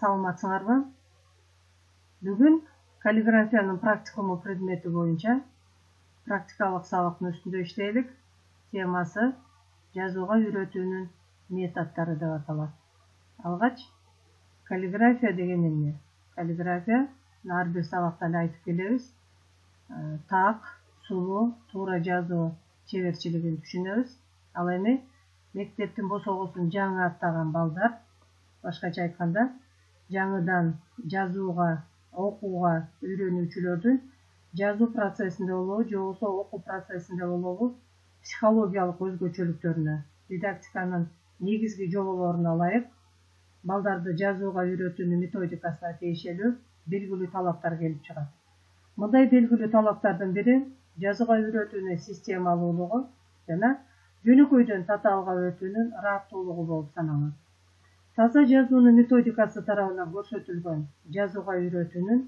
Саламатсыңарбы? Бүгүн каллиграфиянын практикуму предмети боюнча практикалык сабактын үстүндө иштейлик. Темасы жазууга үйрөтүүнүн методдору деп аталат. Алгач, каллиграфия деген эмне? Каллиграфия ар бир сабакта эле айтып келебиз. Так, сулуу, туура жазуу чеберчилигин түшүнөбүз. Ал эми мектептин босогосун жаңы аттаган балдар, башкача айтканда, жаңыдан жазууга, окууга үйрөнүүчүлөрдүн жазуу процессинде болобу, же болбосо окуу процессинде болобу, психологиялык өзгөчөлүктөрүнө, дидактиканын негизги жоболоруна ылайык балдарды жазууга үйрөтүүнүн методикасына тиешелүү белгилүү талаптар келип чыгат. Мындай белгилүү талаптардын бири жазууга үйрөтүүнүн системалуулугу жана жөнөкөйдөн татаалга өтүүнүн ыраттуулугу болуп саналат. Таза жазуунун методикасы тарабынан көрсөтүлгөн жазууга үйрөтүүнүн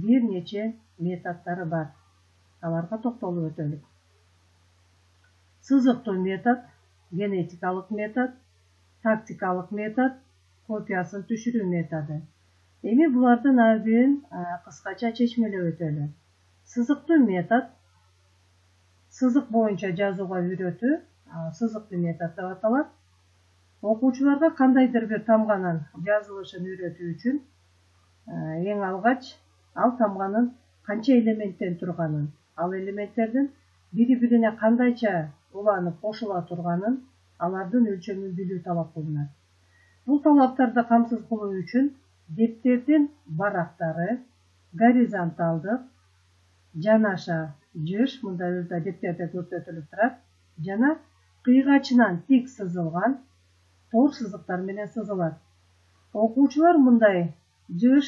бир нече методдору бар. Аларга токтолуп өтөлүк. Сызыктуу метод, генетикалык метод, тактикалык метод, копиясын түшүрүү методу. Эми булардын ар бирин кыскача чечмелеп өтөлү. Сызыктуу метод, сызык боюнча жазууга үйрөтүү, сызыктуу метод деп аталат. Окуучуларга кандайдыр бир тамганын жазылышын үйрөтүү үчүн эң алгач ал тамганын канча элементтен турганын, ал элементтердин бири-бирине кандайча уланып кошула турганын, алардын өлчөмүн билүү талап кылынат. Бул талаптарды камсыз кылуу үчүн дептердин барактары горизонталдык, жанаша жыш, мындай өзү дептерде көрсөтүлүп турат, жана кыйгачынан тик сызылган тор сызыктар менен сызылат. Окуучулар мындай жыш,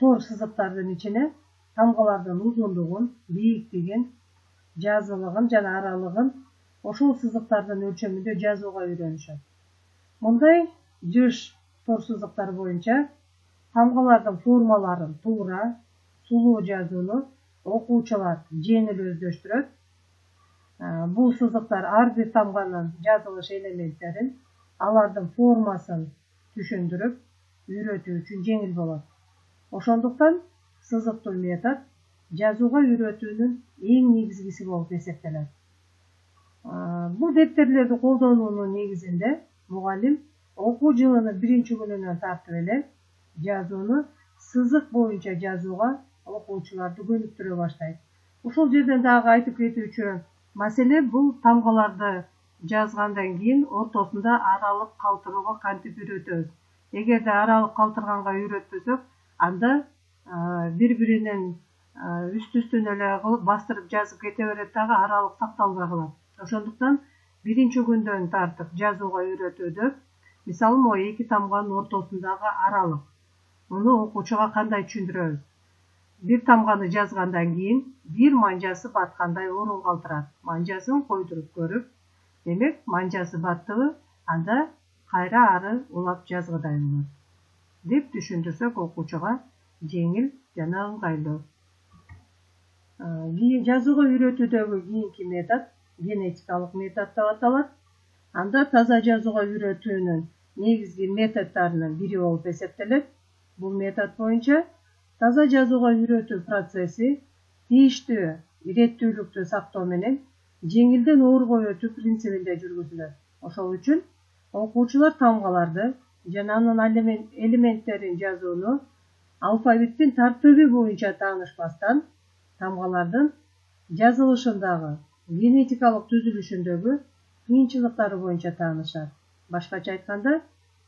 тор сызыктардын ичине тамгалардын узундугун, бийиктигин, жазылыгын жана аралыгын ошол сызыктардын өлчөмүндө жазууга үйрөнүшөт. Мындай жыш, тор сызыктар боюнча тамгалардын формаларын туура, сулуу жазууну окуучулар жеңил өздөштүрөт. Бул сызыктар ар бир тамганын жазылыш элементтерин, алардын формасын түшүндүрүп, үйрөтүү үчүн жеңил болот. Ошондуктан сызыктуу метод жазууга үйрөтүүнүн эң негизгиси болуп эсептелет. Бул дептерлерди колдонуунун негизинде мугалим окуу жылынын биринчи күнүнөн тартып эле жазууну сызык боюнча жазууга окуучуларды көнүктүрө баштайт. Ушул жерден дагы айтып кетүүчү маселе бул тамгаларды жазгандан кийин ортосунда аралык калтырууга кантип үйрөтөбүз. Эгерде аралык калтырганга үйрөтпөсөк, анда бири-биринин үстүнө эле кылып бастырып жазып кете берет дагы аралык сакталбай калат. Ошондуктан биринчи күндөн тартып жазууга үйрөтүүдө мисалы могу эки тамганын ортосундагы аралык. Муну окуучуга кандай түшүндүрөбүз? Бир тамганы жазгандан кийин бир манжасы баткандай орун калтырат. Манжасын койдуруп көрүп, демек манжасы баттыбы, анда кайра ары улап жазгыдай болот деп түшүндүрсөк окуучуга жеңил жана ыңгайлуу. Жазууга үйрөтүүдөгү кийинки метод генетикалык метод деп аталат. Анда таза жазууга үйрөтүүнүн негизги методдорунун бири болуп эсептелет. Бул метод боюнча таза жазууга үйрөтүү процесси тийиштүү иреттүүлүктү сактоо менен жеңилден оорго өтүү принцибинде жүргүзүлөт. Ошол үчүн окуучулар тамгаларды жана анын элементтерин жазууну алфавиттин тартиби боюнча таанышпастан, тамгалардын жазылышындагы, генетикалык түзүлүшүндөгү кыйынчылыктары боюнча таанышат. Башкача айтканда,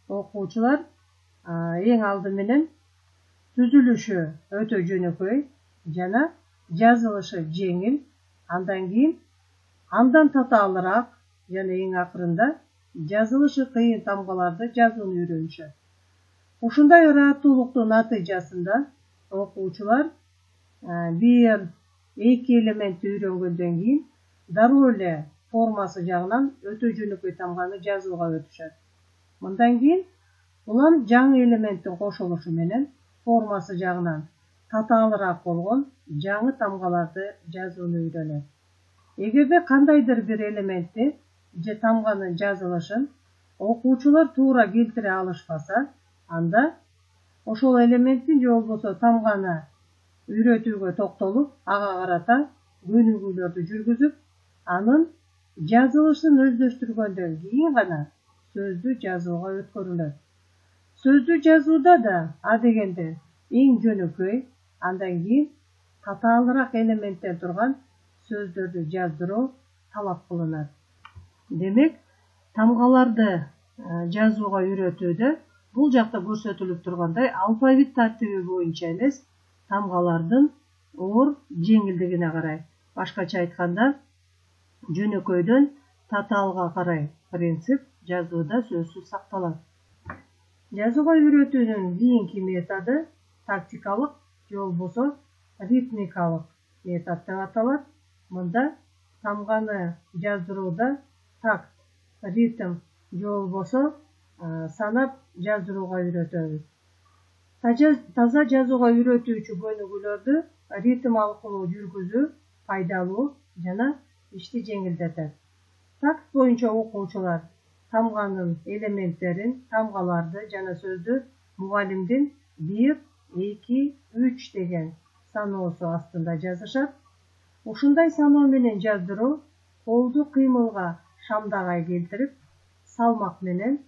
окуучулар эң алды менен түзүлүшү өтө жөнөкөй жана жазылышы жеңил, андан кийин андан татаалыраак жана эң акырында жазылышы кыйын тамгаларды жазууну үйрөнүшөт. Ушундай ыраттуулуктун натыйжасында окуучулар бир эки элементти үйрөнгөндөн кийин дароо эле формасы жагынан өтө жөнөкөй тамганы жазууга өтүшөт. Мындан кийин улам жаңы элементтин кошулушу менен формасы жагынан татаалыраак болгон жаңы тамгаларды жазууну үйрөнөт. Эгерде кандайдыр бир элементти же тамганын жазылышын окуучулар туура келтире алышпаса, анда ошол элементтин же болбосо тамганы үйрөтүүгө токтолуп, ага карата көнүгүүлөрдү жүргүзүп, анын жазылышын өздөштүргөндөн кийин гана сөздү жазууга өткөрүлөт. Сөздү жазууда да адегенде эң жөнөкөй, андан кийин татаалыраак элементтен турган сөздөрдү жаздыруу талап кылынат. Демек, тамгаларды жазууга үйрөтүүдө бул жакта көрсөтүлүп тургандай алфавит тартиби боюнча эмес, тамгалардын оор жеңилдигине карай. Башкача айтканда, жөнөкөйдөн татаалга карай принцип жазууда сөзсүз сакталат. Жазууга үйрөтүүнүн кийинки методу тактикалык же болбосо ритмикалык метод деп аталат. Мында тамганы жаздырууда такт, ритм же болбосо санап жаздырууга үйрөтөбүз. Таза жазууга үйрөтүүчү көнүгүүлөрдү ритм аркылуу жүргүзүү пайдалуу жана ишти жеңилдетет. Такт боюнча окуучулар тамганын элементтерин, тамгаларды жана сөздү мугалимдин 1, 2, 3 деген саноосу астында жазышат. Ушундай саноо менен жаздыруу колду кыймылга шамдагай келтирип, салмак менен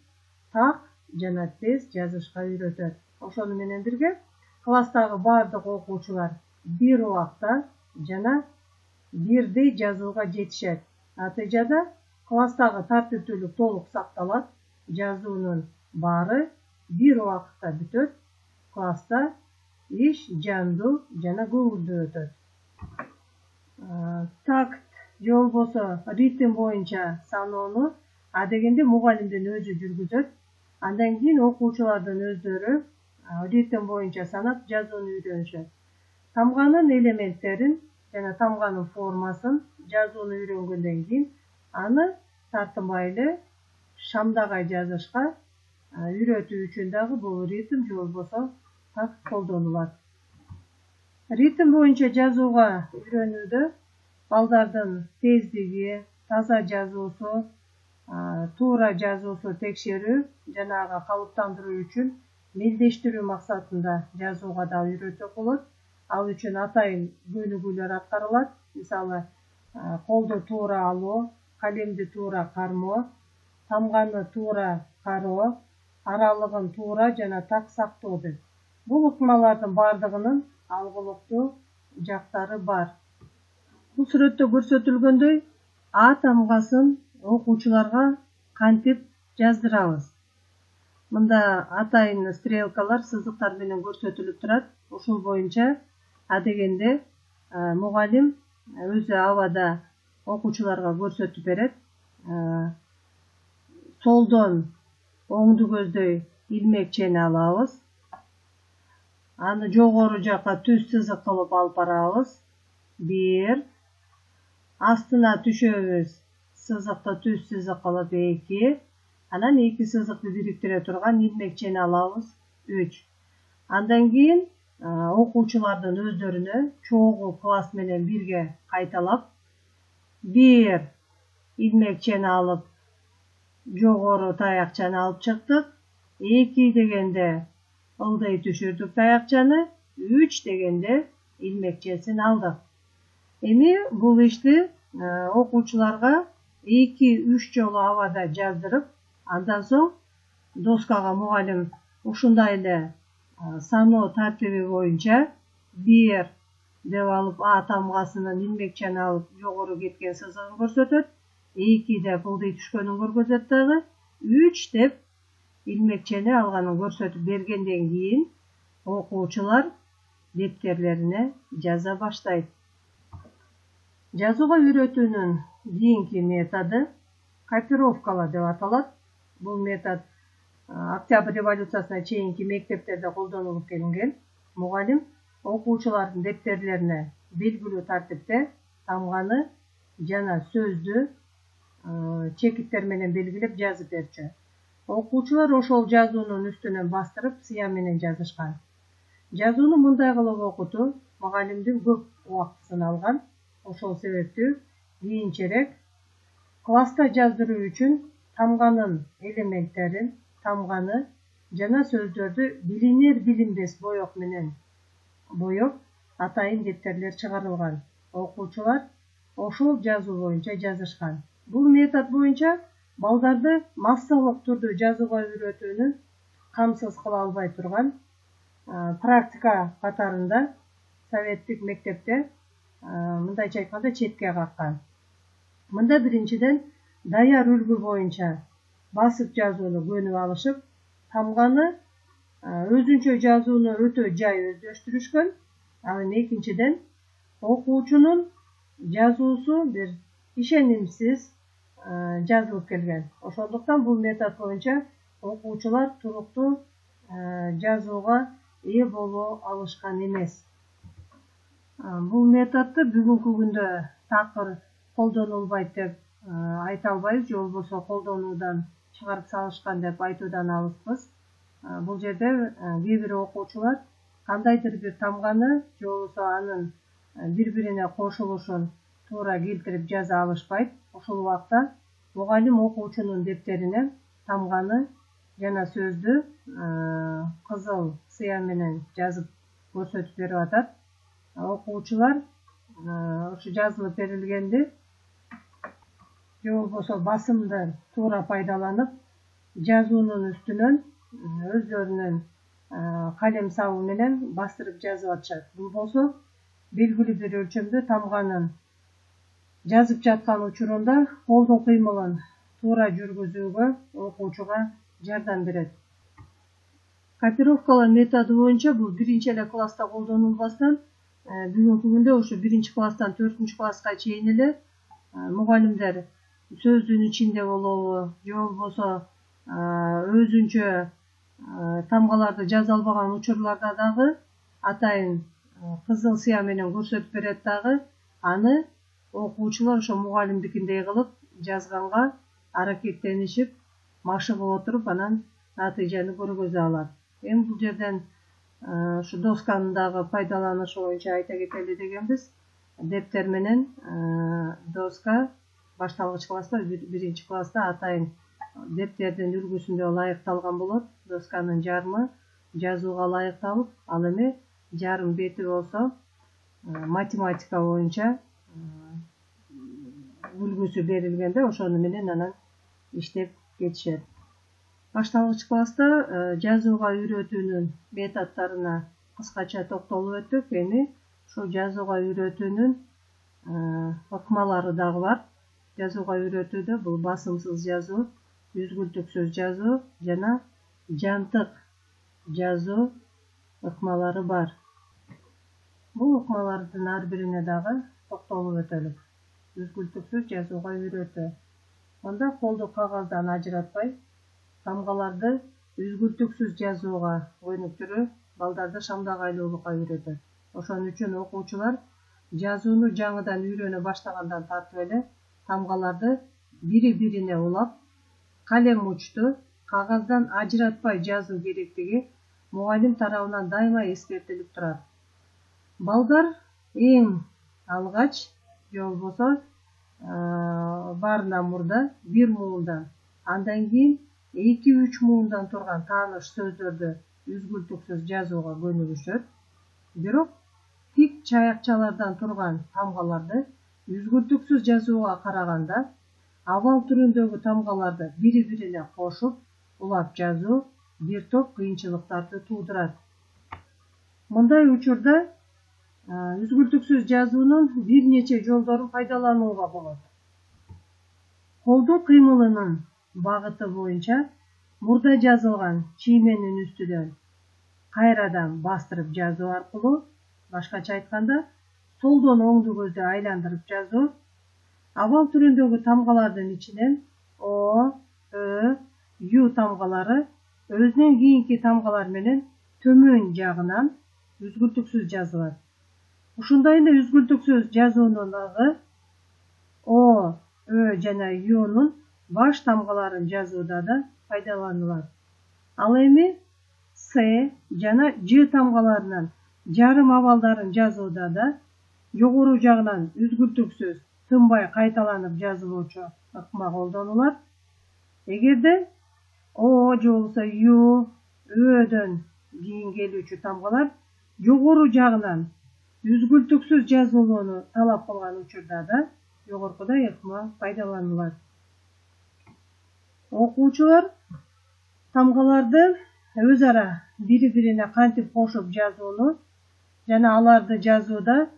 так жана тез жазышка үйрөтөт. Ошону менен бирге класстагы бардык окуучулар бир убакта жана бирдей жазууга жетишет. Натыйжада класстагы тартиптүүлүк толук сакталат, жазуунун баары бир убакытта бүтөт, класста иш жандуу жана көңүлдүү өтөт. Такт же болбосо ритм боюнча саноону адегенде мугалимдин өзү жүргүзөт. Андан кийин окуучулардын өздөрү ритм боюнча санап жазууну үйрөнүшөт. Тамганын элементтерин жана тамганын формасын жазууну үйрөнгөндөн кийин аны тартынбай эле шамдагай жазышка үйрөтүү үчүн дагы бул ритм же болбосо такт колдонулат. Ритм боюнча жазууга үйрөнүүдө балдардын тездиги, таза жазуусу, туура жазуусу текшерүү жана ага калыптандыруу үчүн мелдештирүү максатында жазууга да үйрөтүү болот. Ал үчүн атайын көнүгүүлөр аткарылат. Мисалы, колду туура алуу, калемди туура кармоо, тамганы туура кароо, аралыгын туура жана так сактоо деп. Бул ыкмалардын бардыгынын алгылыктуу жактары бар. Бул сүрөттө көрсөтүлгөндөй А тамгасын окуучуларга кантип жаздырабыз. Мында атайын стрелкалар, сызыктар менен көрсөтүлүп турат. Ушул боюнча адегенде мугалим өзү абада окуучуларга көрсөтүп берет. Солдон оңду көздөй илмекчени алабыз. Аны жогору жака түз сызык кылып алып барабыз. 1. Астына түшөбүз. Сызыкты түз сызык кылып 2. Анан 2 сызыкты бириктире турган илмекчени алабыз. 3. Андан кийин окуучулардын өздөрүнө чогуу класс менен бирге кайталап 1 илмекчени алып жогору таякчаны алып чыктык. 2 дегенде ылдый түшүрдүк таякчаны, 3 дегенде илмекчесин алдык. Эми бул ишти окуучуларга 2-3 жолу абада жаздырып, андан соң доскага мугалим ушундай эле саноо тартиби боюнча 1 деп алып А тамгасынын илмекчени алып жогору кеткен сызыгын көрсөтөт, 2 деп ылдый түшкөнүн көрсөтөт дагы, 3 деп илмекчени алганын көрсөтүп бергенден кийин окуучулар дептерлерине жаза баштайт. Жазууга үйрөтүүнүн кийинки методу копировкалар деп аталат. Бул метод Октябрь революциясына чейинки мектептерде колдонулуп келинген. Мугалим окуучулардын дептерлерине белгилүү тартипте тамганы жана сөздү чекиттер менен белгилеп жазып берчү. Окуучулар ошол жазуунун үстүнөн бастырып сыя менен жазышкан. Жазууну мындай кылып окутуу мугалимдин көп убактысын алган. Ошол себептүү кийинчерээк класста жаздыруу үчүн тамганын элементтерин, тамганы жана сөздөрдү билинер билинбес боек менен боеп атайын дептерлер чыгарылган. Окуучулар ошол жазуу боюнча жазышкан. Бул метод боюнча балдарды массалык түрдө жазууга үйрөтүүнү камсыз кыла албай турган практика катарында советтик мектепте мындайча айтканда четке каккан. Мында биринчиден даяр үлгү боюнча басып жазууну көнүп алышып, тамганы өзүнчө жазууну өтө жай өздөштүрүшкөн. Ал эми экинчиден окуучунун жазуусу бир ишенимсиз жазылып келген. Ошондуктан бул метод боюнча окуучулар туруктуу жазууга ээ боло алышкан эмес. Бул методду бүгүнкү күндө такыр колдонулбайт деп айта албайбыз, же болбосо колдонуудан чыгарып салышкан деп айтуудан алыспыз. Бул жерде кээ бир окуучулар кандайдыр бир тамганы же болбосо анын бири-бирине кошулушун туура келтирип жаза алышпайт. Ошол убакта мугалим окуучунун дептерине тамганы жана сөздү кызыл сыя менен жазып көрсөтүп берип атат. Окуучулар ошо жазылып берилгенди же болбосо басымды туура пайдаланып, жазуунун үстүнөн өздөрүнүн калем сабы менен бастырып жазып атышат. Бул болсо белгилүү бир өлчөмдө тамганын жазып жаткан учурунда колдун кыймылын туура жүргүзүүгө окуучуга жардам берет. Копировкалоо методу боюнча бул биринчи эле класста колдонулбастан, бүгүнкү күндө ошо биринчи класстан 4-үнчү класска чейин эле мугалимдер сөздүн ичинде болобу, же болбосо өзүнчө тамгаларды жаза албаган учурларда дагы атайын кызыл сыя менен көрсөтүп берет дагы. Аны окуучулар ошо мугалимдикиндей кылып жазганга аракеттенишип, машыгып отуруп, анан натыйжаны көргөзө алат. Эми бул жерден ушу досканын дагы пайдаланышы боюнча айта кетели дегенбиз. Дептер менен доска башталгыч класста, биринчи класста атайын дептердин үлгүсүндө ылайыкталган болот. Досканын жарымы жазууга ылайыкталып, ал эми жарым бети болсо математика боюнча үлгүсү берилгенде ошону менен анан иштеп кетишет. Башталгыч класста жазууга үйрөтүүнүн методдоруна кыскача токтолуп өттүк. Эми ушул жазууга үйрөтүүнүн ыкмалары дагы бар. Жазууга үйрөтүүдө бул басымсыз жазуу, үзгүлтүксүз жазуу жана жантык жазуу ыкмалары бар. Бул ыкмалардын ар бирине дагы токтолуп өтөлүк. Үзгүлтүксүз жазууга үйрөтүү. Анда колду кагаздан ажыратпай, тамгаларды үзгүлтүксүз жазууга өнүктүрүп, балдарды шамдак айлоолукка үйрөтөт. Ошон үчүн окуучулар жазууну жаңыдан үйрөнө баштагандан тартып эле тамгаларды бири-бирине улап, калем учту кагаздан ажыратпай жазуу керектиги мугалим тарабынан дайыма эскертилип турат. Балдар эң алгач, же болбосо баарынан мурда бир муундан, андан кийин 2-3 муундан турган тааныш сөздөрдү үзгүлтүксүз жазууга көнүгүшөт. Бирок тик чаякчалардан турган тамгаларды үзгүлтүксүз жазууга караганда абал түрүндөгү тамгаларды бири-бирине кошуп, улап жазуу бир топ кыйынчылыктарды туудурат. Мындай учурда үзгүлтүксүз жазуунун бир нече жолдорун пайдаланууга болот. Колдун кыймылынын багыты боюнча мурда жазылган чийменин үстүнөн кайрадан бастырып жазуу аркылуу, башкача айтканда, солдон оңду көздү айландырып жазуу, абал түрүндөгү тамгалардын ичинен О, Ö, Ю тамгалары өзүнөн кийинки тамгалар менен төмөн жагынан үзгүлтүксүз жазылат. Ушундай эле үзгүлтүксүз жазуунун ығы О, Ö жана Юнун баш тамгаларын жазууда да пайдаланылат. Ал эми С жана Ж тамгаларынын жарым абалдарын жазууда да жогору жагынан үзгүлтүксүз тынбай кайталанып жазылуучу ыкма колдонулат. Эгерде О же болбосо Ю, Ööдөн кийин келүүчү тамгалар жогору жагынан үзгүлтүксүз жазылууну талап кылган учурда да жогоркудай ыкма пайдаланылат. Окуучулар тамгаларды өз ара бири-бирине кантип кошуп жазууну жана аларды жазууда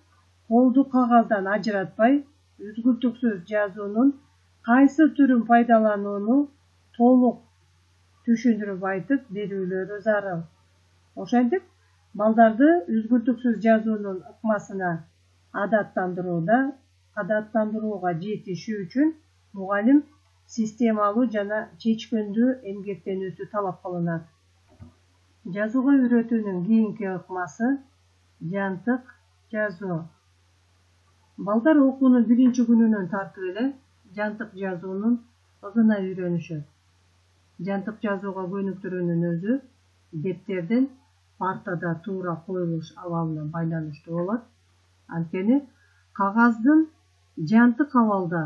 колду кагаздан ажыратпай үзгүлтүксүз жазуунун кайсы түрүн пайдаланууну толук түшүндүрүп айтып берүүлөрү зарыл. Ошентип, балдарды үзгүлтүксүз жазуунун ыкмасына адаттандырууга жетишүү үчүн мугалим системалуу жана чечкендүү эмгектенүүсү талап кылынат. Жазууга үйрөтүүнүн кийинки ыкмасы жантык жазуу. Балдар окуунун биринчи күнүнөн тартып эле жантык жазуунун ызына үйрөнүшөт. Жантык жазууга көнүктүрүүнүн өзү дептердин партада туура коюлуш абалына байланыштуу болот. Анткени кагаздын жантык абалда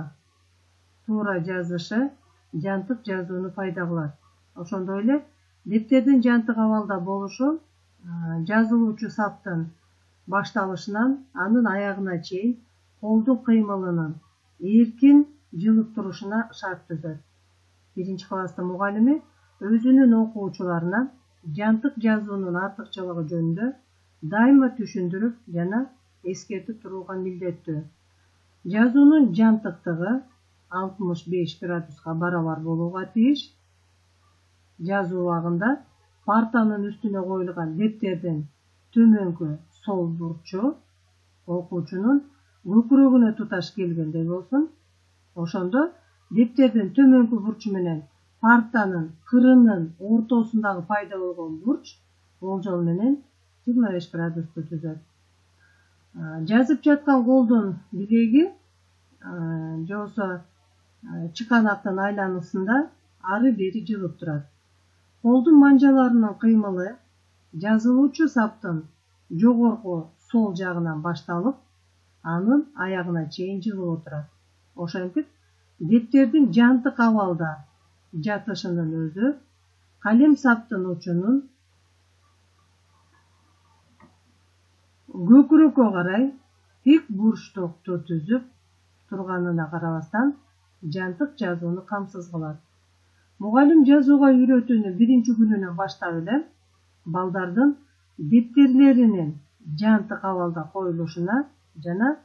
туура жазышы жантык жазууну пайда кылат. Ошондой эле дептердин жантык абалда болушу жазылуучу саптын башталышынан анын аягына чейин колдун кыймылынын эркин жылып турушуна шарт түзөт. Биринчи класстын мугалими өзүнүн окуучуларына жантык жазуунун артыкчылыгы жөнүндө дайыма түшүндүрүп жана эскертип турууга милдеттүү. Жазуунун жантыктыгы 65 градуска барабар болууга тийиш. Жазуу убагында партанын үстүнө коюлган дептердин төмөнкү сол бурчу окуучунун көкүрөгүнө туташ келгендей болсун. Ошондо дептердин төмөнкү бурчу менен партанын кырынын ортосундагы пайда болгон бурч болжол менен 25 градусту түзөт. Жазып жаткан колдун билеги же болбосо чыканактын айланысында ары бери жылып турат. Колдун манжаларынын кыймылы жазылуучу саптын жогорку сол жагынан башталып, анын аягына чейин жылып отурат. Ошентип, дептердин жантык абалда жатышынын өзү калем саптын учунун көкүрөккө карай тик бурчтукту түзүп турганына карабастан жантык жазууну камсыз кылат. Мугалим жазууга үйрөтүүнүн биринчи күнүнөн баштап эле балдардын дептерлеринин жантык абалда коюлушуна жана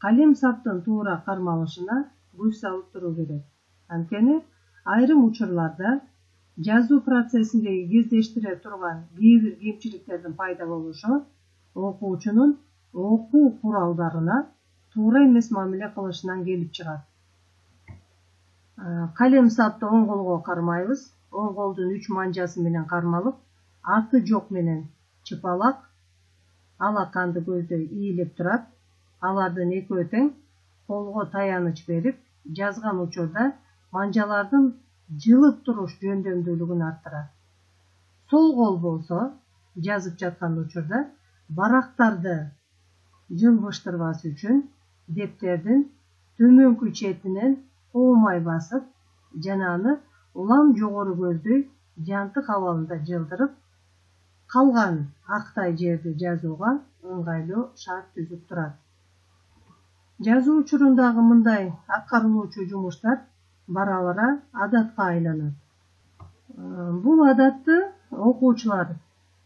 калем саптын туура кармалышына көз салып туруу керек. Анткени айрым учурларда жазуу процессиндеги кездештире турган кээ бир кемчиликтердин пайда болушу окуучунун окуу куралдарына туура эмес мамиле кылышынан келип чыгат. Калем сапты оң колго кармайбыз. Оң колдун 3 манжасы менен кармалып, аты жок менен чыпалак, алаканды көздөй ийилип турат. Алардын экөө тең колго таяныч берип, жазган учурда манжалардын жылып туруш жөндөмдүүлүгүн арттырат. Сол кол болсо, жазып жаткан учурда барактарды жылбыштырбас үчүн дептердин төмөнкү четинен оомай басып, жана аны улам жогору көздөй жантык абалында жылдырып, калган актай жерди жазууга ыңгайлуу шарт түзүп турат. Жазуу учурундагы мындай аткарылуучу жумуштар бара-бара адатка айланат. Бул адатты окуучулар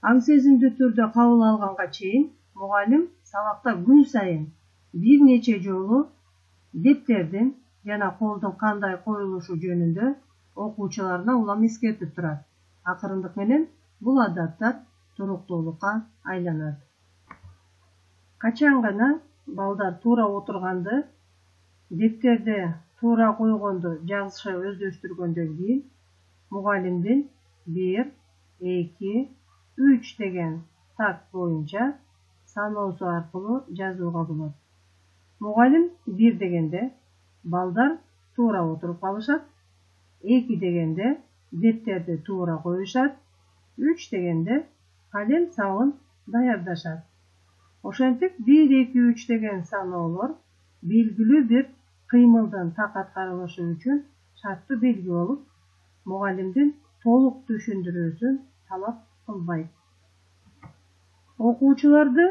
аң сезимдүү түрдө кабыл алганга чейин мугалим сабакта күн сайын бир нече жолу дептердин жана колдун кандай коюлушу жөнүндө окуучуларына улам эскертип турат. Акырындык менен бул адаттар туруктуулукка айланат. Качан гана балдар туура отурганды, дептерди туура койгонду жазышы өздөштүргөндөн кийин мугалимдин 1, 2, 3 деген такт боюнча саноосу аркылуу жазууга болот. Мугалим 1 дегенде балдар туура отуруп калышат, 2 дегенде дептерди туура коюшат, 3 дегенде калем сабын даярдашат. Ошентип 1, 2, 3 деген саноолор белгилүү бир кыймылдын так аткарылышы үчүн шарттуу белги болуп, мугалимдин толук түшүндүрүүсүн талап кылбайт. Окуучуларды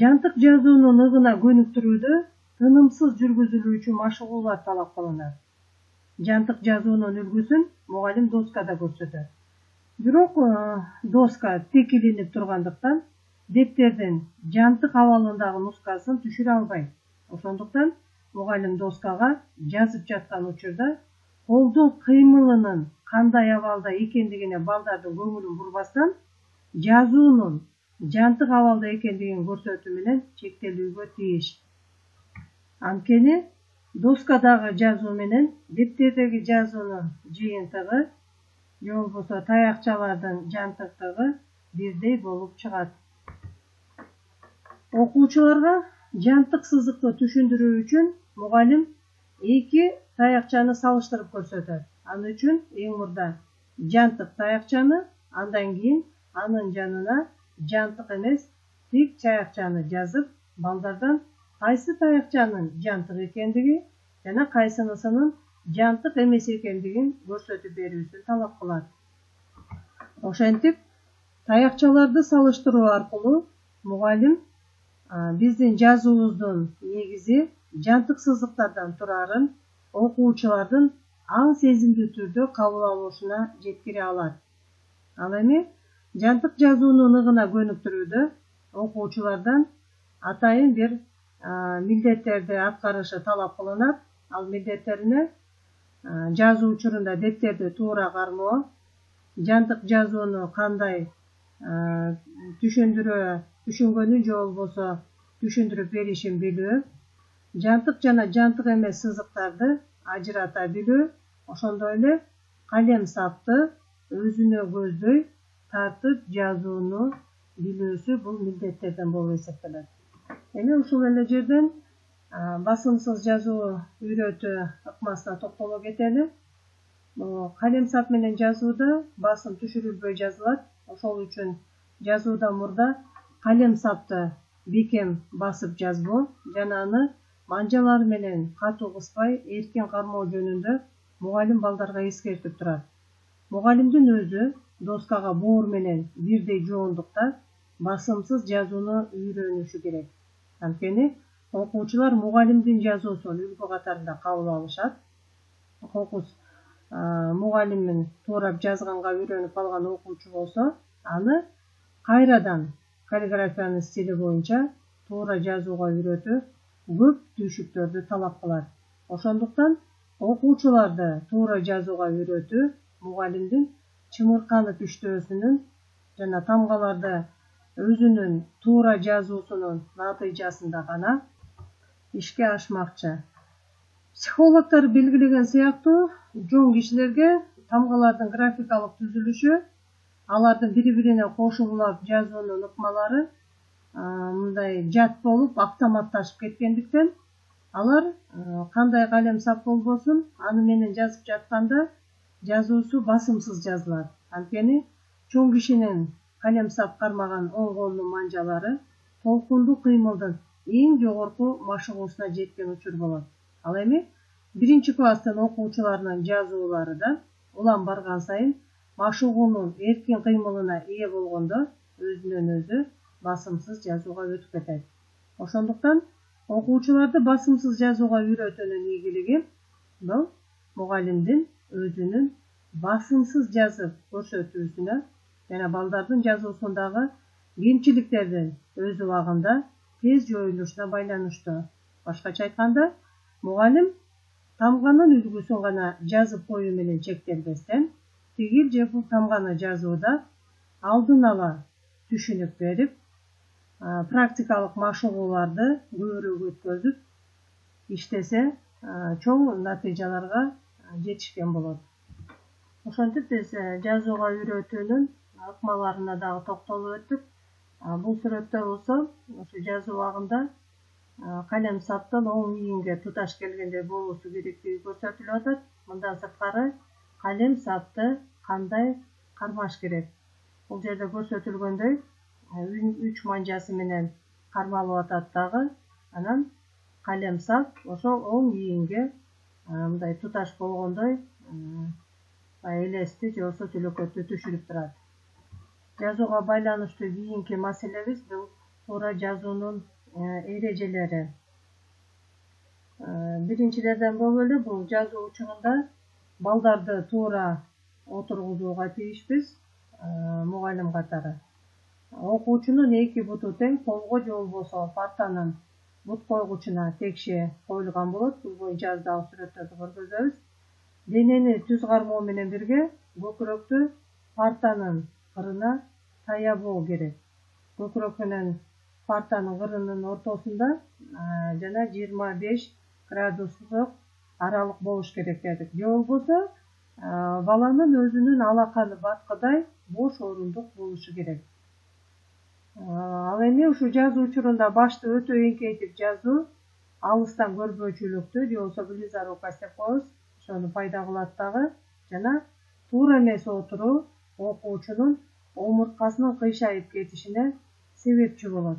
жантык жазуунун ыгына көнүктүрүүдө тынымсыз жүргүзүлүүчү машыгуулар талап кылынат. Жантык жазуунун үлгүсүн мугалим доскада көрсөтөт. Бирок доска тик илинип тургандыктан дептердин жантык абалындагы нускасын түшүрө албайт. Ошондуктан мугалим доскага жазып жаткан учурда колдун кыймылынын кандай абалда экендигине балдардын көңүлүн бурбастан, жазуунун жантык абалда экендигин көрсөтүү менен чектелүүгө тийиш. Анткени доскадагы жазуу менен дептердеги жазуунун жыйынтыгы же болбосо таякчалардын жантыктыгы бирдей болуп чыгат. Окуучуларга жантык сызыкты түшүндүрүү үчүн мугалим эки таякчаны салыштырып көрсөтөт. Аны үчүн эң мурда жантык таякчаны, андан кийин анын жанына жантык эмес тик таякчаны жазып, балдардан кайсы таякчанын жантык экендиги жана кайсынысынын жантык эмес экендигин көрсөтүп берүүсүн талап кылат. Ошентип, таякчаларды салыштыруу аркылуу мугалим биздин жазуубуздун негизи жантык сызыктардан турарын окуучулардын аң сезимдүү түрдө кабыл алуусуна жеткире алат. Ал эми жантык жазуунун ыгына көнүктүрүүдө окуучулардан атайын бир милдеттерди аткарышы талап кылынат. Ал милдеттерине жазуу учурунда дептерди туура кармоо, жантык жазууну кандай түшүнгөнүн же болбосо түшүндүрүп беришин билүү, жантык жана жантык эмес сызыктарды ажырата билүү, ошондой эле калем сапты өзүнө көздөй тартып жазууну билүүсү бул милдеттерден болуп эсептелет. Эми ушул эле жерден басымсыз жазуу үйрөтүү ыкмасына токтоло кетели. Калем сап менен жазууда басым түшүрүлбөй жазылат. Ошол үчүн жазуудан мурда калем сапты бекем басып жазбоо жана аны манжалар менен катуу кыспай эркин кармоо жөнүндө мугалим балдарга эскертип турат. Мугалимдин өзү доскага боор менен бирдей жоондукта басымсыз жазууну үйрөнүшү керек. Анткени окуучулар мугалимдин жазуусун үлгү катарында кабыл алышат. Кокус мугалимин туурап жазганга үйрөнүп алган окуучу болсо, аны кайрадан каллиграфиянын стили боюнча туура жазууга үйрөтүү көп түйшүктөрдү талап кылат. Ошондуктан окуучуларды туура жазууга үйрөтүү мугалимдин чымырканып иштөөсүнүн жана тамгаларды өзүнүн туура жазуусунун натыйжасында гана ишке ашмакчы. Психологдор белгилеген сыяктуу жоң кишилерге тамгалардын графикалык түзүлүшү, алардын бири-бирине кошулулап жазуунун ыкмалары мындай жат болуп автоматташып кеткендиктен, алар кандай калем сап болбосун, аны менен жазып жатканда жазуусу басымсыз жазылат. Анткени чоң кишинин калем сап кармаган оң колунун манжалары толкундуу кыймылдын эң жогорку машыгуусуна жеткен учур болот. Ал эми биринчи класстын окуучуларынын жазуулары да улам барган сайын машыгуунун эркин кыймылына ээ болгондо өзүнөн өзү басымсыз жазууга өтүп кетет. Ошондуктан окуучуларды басымсыз жазууга үйрөтүүнүн ийгилиги бул мугалимдин өзүнүн басымсыз жазып көрсөтүүсүнө жана балдардын жазуусундагы кемчиликтердин өз убагында тез жоюлушуна байланыштуу. Башкача айтканда, мугалим тамганын үлгүсүн гана жазып коюу менен чектелбестен, тигил же бул тамганы жазууда алдын ала түшүнүп берип, практикалык машыгууларды көбүрөөк өткөзүп иштесе, чоң натыйжаларга жетишкен болот. Ошентип биз жазууга үйрөтүүнүн ыкмаларына дагы токтолуп өттүк. Бул сүрөттө болсо, ошо жазуу убагында калем саптын оң ийинге туташ келгендей болуусу керектиги көрсөтүлүп атат. Мындан сырткары калем сапты кандай кармаш керек. Бул жерде көрсөтүлгөндөй 3 манжасы менен кармалып атат дагы. Анан калем сап ошол оң ийинге мындай туташ болгондой элести же болбосо сүлөкөттү түшүрүп турат. Жазууга байланыштуу кийинки маселебиз бул туура жазуунун эрежелери. Биринчилерден болуп эле бул жазуу учурунда балдарды туура отургузууга тийишпиз мугалим катары. Окуучунун эки буту тең полго же болбосо партанын бут койгучуна текше коюлган болот. Бул боюнча аз дагы сүрөттөрдү көргөзөбүз. Денени түз кармоо менен бирге көкүрөктү партанын кырына таябоо керек. Көкүрөк менен партанын кырынын ортосунда жана 25 градустук аралык болуш керек дедик. Же болбосо баланын өзүнүн алаканы баткыдай бош орундук болушу керек. Ал эми ушу жазуу учурунда башты өтө эңкейтип жазуу алыстан көрбөчүлүктү же болбосо близорукость деп коебуз. Ошону пайда кылат дагы жана туура эмес отуруу окуучунун омурткасынын кыйшайып кетишине себепчи болот.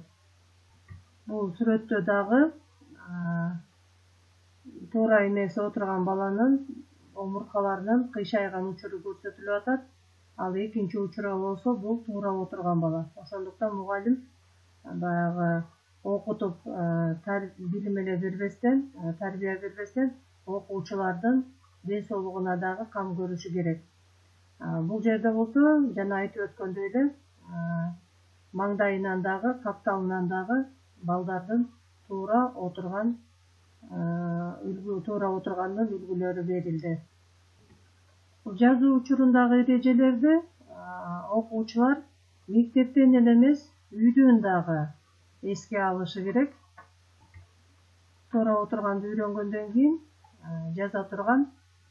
Бул сүрөттө дагы туура эмес отурган баланын омурткаларынын кыйшайган учуру көрсөтүлүп атат. Ал экинчи учура болсо бул туура отурган бала. Ошондуктан мугалим баягы окутуп билим эле бербестен, тарбия бербестен окуучулардын ден соолугуна дагы кам көрүшү керек. Бул жерде болсо жана айтып өткөндөй эле маңдайынан дагы, капталынан дагы балдардын туура отурганынын үлгүлөрү берилди. Жазуу учурундагы эрежелерди окуучулар мектептен эле эмес, үйдөн дагы эске алышы керек. Туура отурганды үйрөнгөндөн кийин жаза турган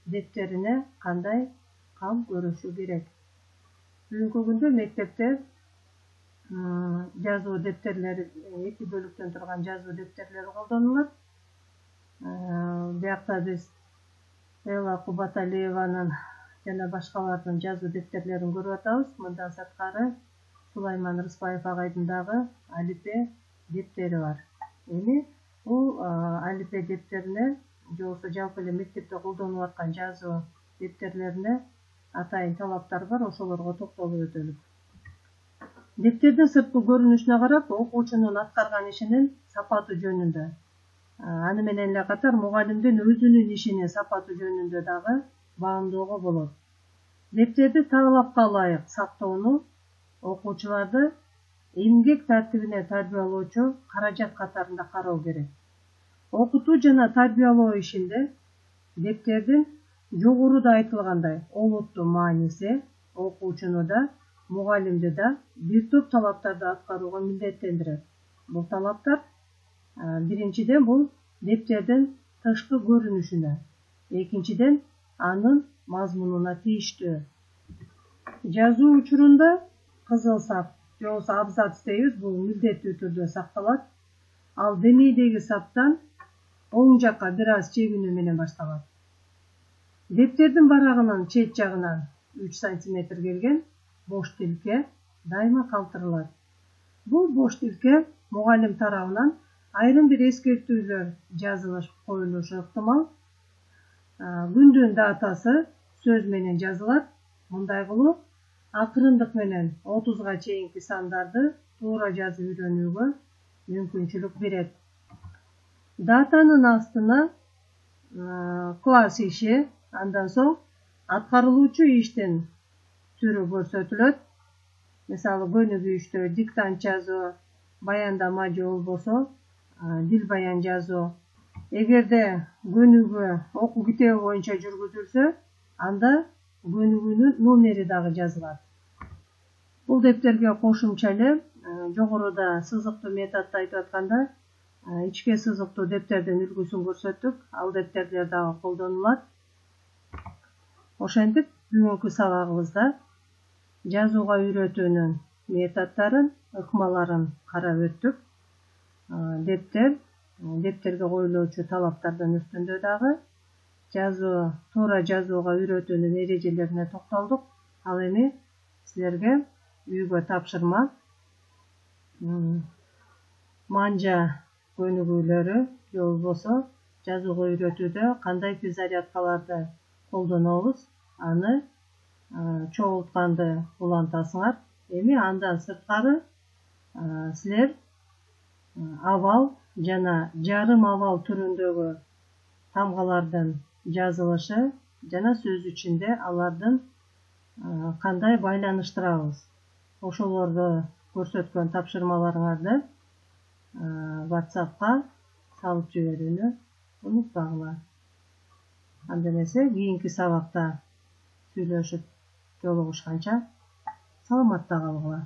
дептерине кандай кам көрүшү керек. Бүгүнкү күндө мектепте жазуу дептерлери, эки бөлүктөн турган жазуу дептерлери колдонулат. Биякта биз Элла Кубаталиеванын жана башкалардын жазуу дептерлерин көрүп атабыз. Мындан сырткары Сулайман Рыспаев агайдын дагы алипе дептери бар. Эми бул алипе дептерине же болбосо жалпы эле мектепте колдонулуп аткан жазуу дептерлерине атайын талаптар бар, ошолорго токтолуп өтөлүк. Дептердин сырткы көрүнүшүнө карап, окуучунун аткарган ишинин сапаты жөнүндө, аны менен эле катар мугалимдин өзүнүн ишинин сапаты жөнүндө дагы баамдоого болот. Дептерди талапка ылайык сактоону окуучуларды эмгек тартибине тарбиялоочу каражат катарында кароо керек. Окутуу жана тарбиялоо ишинде дептердин жогоруда айтылгандай олуттуу мааниси окуучуну да, мугалимди да бир топ талаптарды аткарууга милдеттендирет. Бул талаптар биринчиден бул дептердин тышкы көрүнүшүнө, экинчиден анын мазмунуна тийиштүү. Жазуу учурунда кызыл сап же болбосо абзац дейбиз, бул милдеттүү түрдө сакталат. Ал демейдеги саптан оң жакка бир аз чегинүү менен башталат. Дептердин барагынын чет жагынан 3 см келген бош тилке дайыма калтырылат. Бул бош тилке мугалим тарабынан айрым бир эскертүүлөр жазылыш коюлушу ыктымал. Күндүн датасы сөз менен жазылат. Мындай кылуу акырындык менен 30га чейинки сандарды туура жазып үйрөнүүгө мүмкүнчүлүк берет. Датанын астына класс иши, андан соң аткарылуучу иштин түрү көрсөтүлөт. Мисалы, көнүгүү иштөө, диктант жазуу, баяндама же болбосо дил баян жазуу. Эгерде көнүгүү окуу китеби боюнча жүргүзүлсө, анда көнүгүүнүн номери дагы жазылат. Бул дептерге кошумча эле жогоруда сызыктуу методду айтып атканда, ичке сызыктуу дептердин үлгүсүн көрсөттүк. Ал дептердер дагы колдонулат. Ошентип, бүгүнкү сабагыбызда жазууга үйрөтүүнүн методдорун, ыкмаларын карап өттүк. Дептерге коюлуучу талаптардын үстүндө дагы туура жазууга үйрөтүүнүн эрежелерине токтолдук. Ал эми силерге үйгө тапшырма манжа көнүгүүлөрү же болбосо жазууга үйрөтүүдө кандай физзарядкаларды колдонобуз, аны чогултканды улантасыңар. Эми андан сырткары силер авал жана жарым авал түрүндөгү тамгалардын жазылышы жана сөз ичинде алардын кандай байланыштырабыз, ошолорду көрсөткөн тапшырмаларыңарды WhatsApp'ка салып жиберүүнү унутпагыла. Анда эмесе кийинки сабакта сүйлөшүп жолугушканча саламатта калгыла.